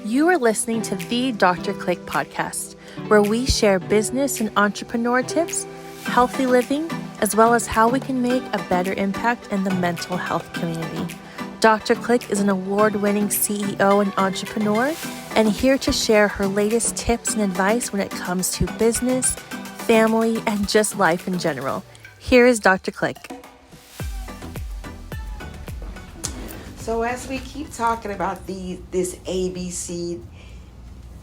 You are listening to the Dr. Click podcast, where we share business and entrepreneur tips, healthy living, as well as how we can make a better impact in the mental health community. Dr. Click is an award-winning CEO and entrepreneur, and here to share her latest tips and advice when it comes to business, family, and just life in general. Here is Dr. Click. So as we keep talking about this ABC,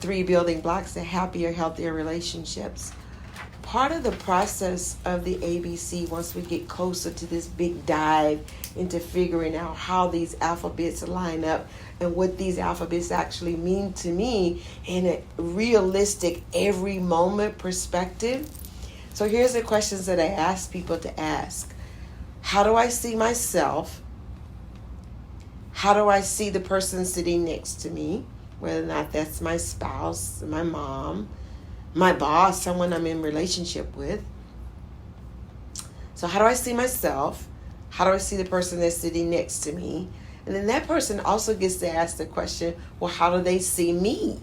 3 building blocks to happier, healthier relationships, part of the process of the ABC, once we get closer to this big dive into figuring out how these alphabets line up and what these alphabets actually mean to me in a realistic every moment perspective. So here's the questions that I ask people to ask. How do I see myself? How do I see the person sitting next to me, whether or not that's my spouse, my mom, my boss, someone I'm in relationship with? So how do I see myself? How do I see the person that's sitting next to me? And then that person also gets to ask the question, well, how do they see me?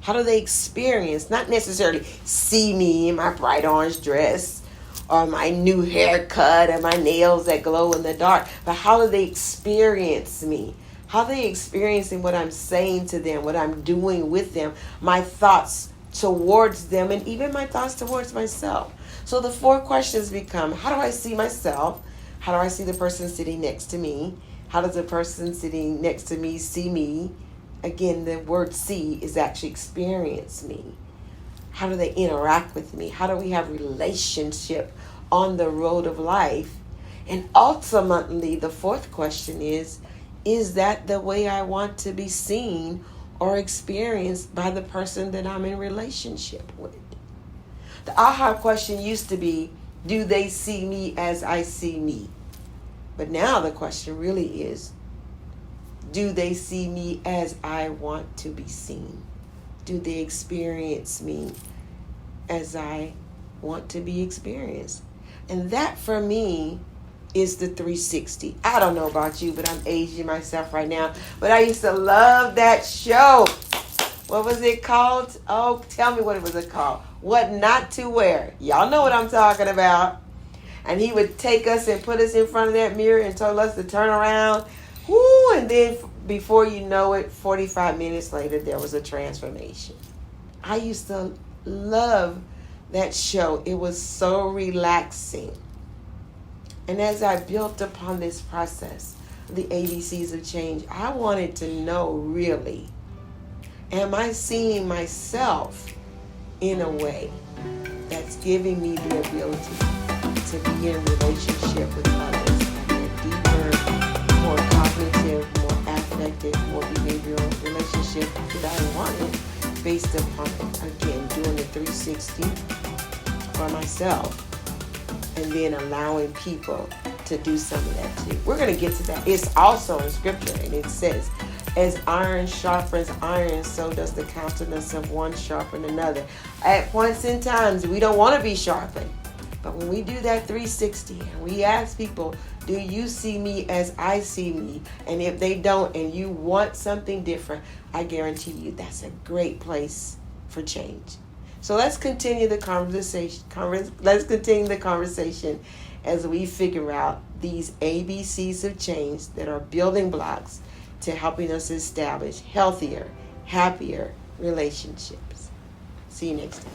How do they experience, not necessarily see me in my bright orange dress, or my new haircut and my nails that glow in the dark, but how do they experience me? How are they experiencing what I'm saying to them, what I'm doing with them, my thoughts towards them, and even my thoughts towards myself? So the 4 questions become, how do I see myself? How do I see the person sitting next to me? How does the person sitting next to me see me? Again, the word see is actually experience me. How do they interact with me? How do we have relationship on the road of life? And ultimately, the 4th question is that the way I want to be seen or experienced by the person that I'm in relationship with? The aha question used to be, do they see me as I see me? But now the question really is, do they see me as I want to be seen? Do they experience me as I want to be experienced? And that for me is the 360. I don't know about you, but I'm aging myself right now. But I used to love that show. What was it called? Oh, tell me what it was called. What Not to Wear. Y'all know what I'm talking about. And he would take us and put us in front of that mirror and told us to turn around. Woo, and then before you know it, 45 minutes later, there was a transformation. I used to love that show. It was so relaxing. And as I built upon this process, the ABCs of change, I wanted to know really, am I seeing myself in a way that's giving me the ability to be in a relationship with others, a deeper, more cognitive, more affective, more behavioral relationship that I wanted, based upon, again, doing the 360 for myself, and then allowing people to do some of that too. We're going to get to that. It's also in scripture, and it says, as iron sharpens iron, so does the countenance of one sharpen another. At points in times, we don't want to be sharpened. But when we do that 360 and we ask people, do you see me as I see me? And if they don't and you want something different, I guarantee you that's a great place for change. So let's continue the conversation. Let's continue the conversation as we figure out these ABCs of change that are building blocks to helping us establish healthier, happier relationships. See you next time.